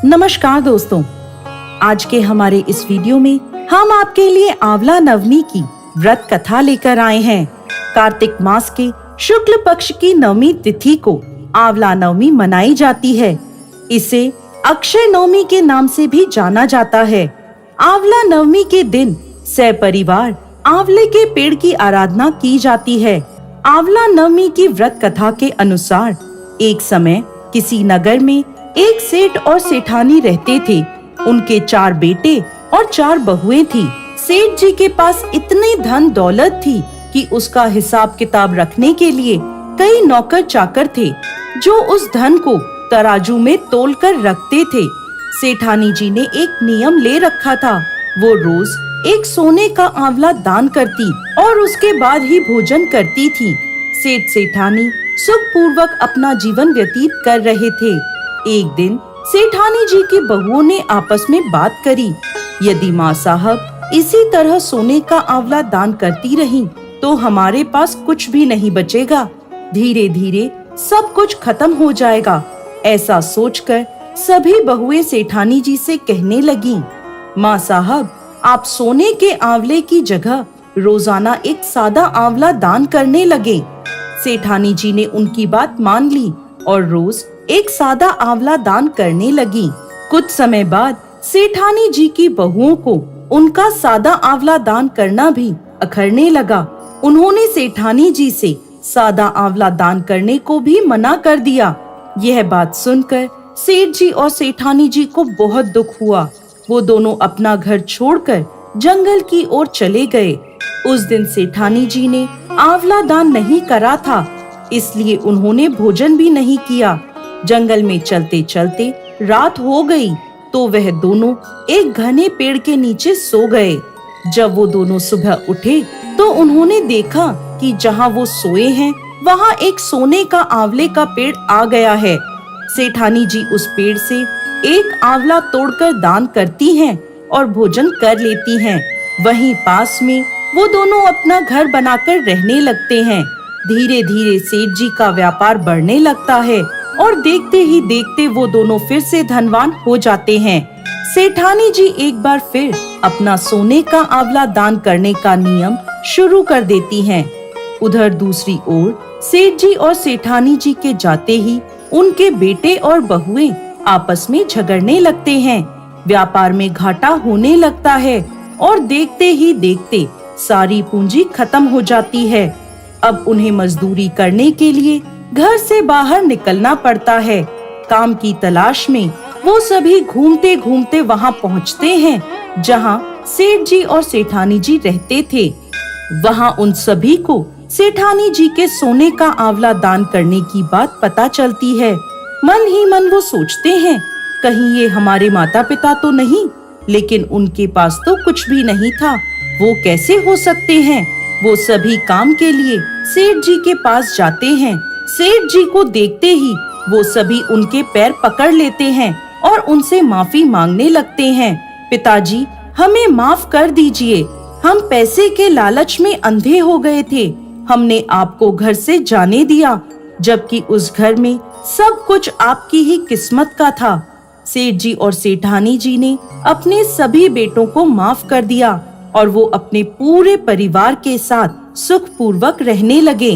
नमस्कार दोस्तों, आज के हमारे इस वीडियो में हम आपके लिए आंवला नवमी की व्रत कथा लेकर आए हैं। कार्तिक मास के शुक्ल पक्ष की नवमी तिथि को आंवला नवमी मनाई जाती है। इसे अक्षय नवमी के नाम से भी जाना जाता है। आंवला नवमी के दिन सपरिवार आंवले के पेड़ की आराधना की जाती है। आंवला नवमी की व्रत कथा के अनुसार एक समय किसी नगर में एक सेठ और सेठानी रहते थे। उनके 4 बेटे और 4 बहुएं थी। सेठ जी के पास इतनी धन दौलत थी कि उसका हिसाब किताब रखने के लिए कई नौकर चाकर थे, जो उस धन को तराजू में तोल कर रखते थे। सेठानी जी ने एक नियम ले रखा था। वो रोज एक सोने का आंवला दान करती और उसके बाद ही भोजन करती थी। सेठ सेठानी सुख पूर्वक अपना जीवन व्यतीत कर रहे थे। एक दिन सेठानी जी की बहुओं ने आपस में बात करी, यदि माँ साहब इसी तरह सोने का आंवला दान करती रहीं, तो हमारे पास कुछ भी नहीं बचेगा। धीरे धीरे सब कुछ खत्म हो जाएगा। ऐसा सोचकर सभी बहुएं सेठानी जी से कहने लगी, माँ साहब, आप सोने के आंवले की जगह रोजाना एक सादा आंवला दान करने लगे। सेठानी जी ने उनकी बात मान ली और रोज एक सादा आंवला दान करने लगी। कुछ समय बाद सेठानी जी की बहुओं को उनका सादा आंवला दान करना भी अखरने लगा। उन्होंने सेठानी जी से सादा आंवला दान करने को भी मना कर दिया। यह बात सुनकर सेठ जी और सेठानी जी को बहुत दुख हुआ। वो दोनों अपना घर छोड़कर जंगल की ओर चले गए। उस दिन सेठानी जी ने आंवला दान नहीं करा था, इसलिए उन्होंने भोजन भी नहीं किया। जंगल में चलते चलते रात हो गई तो वह दोनों एक घने पेड़ के नीचे सो गए। जब वो दोनों सुबह उठे तो उन्होंने देखा कि जहाँ वो सोए हैं वहाँ एक सोने का आंवले का पेड़ आ गया है। सेठानी जी उस पेड़ से एक आंवला तोड़कर दान करती हैं और भोजन कर लेती हैं। वहीं पास में वो दोनों अपना घर बनाकर रहने लगते हैं। धीरे धीरे सेठ जी का व्यापार बढ़ने लगता है और देखते ही देखते वो दोनों फिर से धनवान हो जाते हैं। सेठानी जी एक बार फिर अपना सोने का आंवला दान करने का नियम शुरू कर देती हैं। उधर दूसरी ओर सेठ जी और सेठानी जी के जाते ही उनके बेटे और बहुएं आपस में झगड़ने लगते हैं। व्यापार में घाटा होने लगता है और देखते ही देखते सारी पूंजी खत्म हो जाती है। अब उन्हें मजदूरी करने के लिए घर से बाहर निकलना पड़ता है। काम की तलाश में वो सभी घूमते घूमते वहाँ पहुँचते हैं जहाँ सेठ जी और सेठानी जी रहते थे। वहाँ उन सभी को सेठानी जी के सोने का आंवला दान करने की बात पता चलती है। मन ही मन वो सोचते हैं, कहीं ये हमारे माता पिता तो नहीं, लेकिन उनके पास तो कुछ भी नहीं था, वो कैसे हो सकते हैं। वो सभी काम के लिए सेठ जी के पास जाते हैं। सेठ जी को देखते ही वो सभी उनके पैर पकड़ लेते हैं और उनसे माफी मांगने लगते हैं। पिताजी, हमें माफ कर दीजिए, हम पैसे के लालच में अंधे हो गए थे। हमने आपको घर से जाने दिया, जबकि उस घर में सब कुछ आपकी ही किस्मत का था। सेठ जी और सेठानी जी ने अपने सभी बेटों को माफ कर दिया और वो अपने पूरे परिवार के साथ सुख पूर्वक रहने लगे।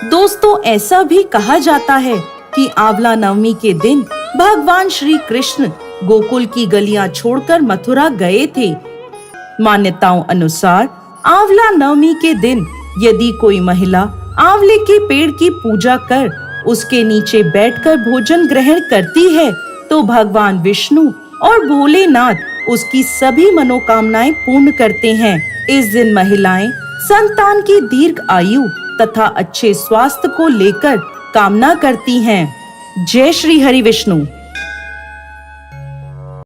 दोस्तों, ऐसा भी कहा जाता है कि आंवला नवमी के दिन भगवान श्री कृष्ण गोकुल की गलियां छोड़कर मथुरा गए थे। मान्यताओं अनुसार आंवला नवमी के दिन यदि कोई महिला आंवले के पेड़ की पूजा कर उसके नीचे बैठकर भोजन ग्रहण करती है तो भगवान विष्णु और भोलेनाथ उसकी सभी मनोकामनाएं पूर्ण करते हैं। इस दिन महिलाएं संतान की दीर्घ आयु तथा अच्छे स्वास्थ्य को लेकर कामना करती हैं। जय श्री हरि विष्णु।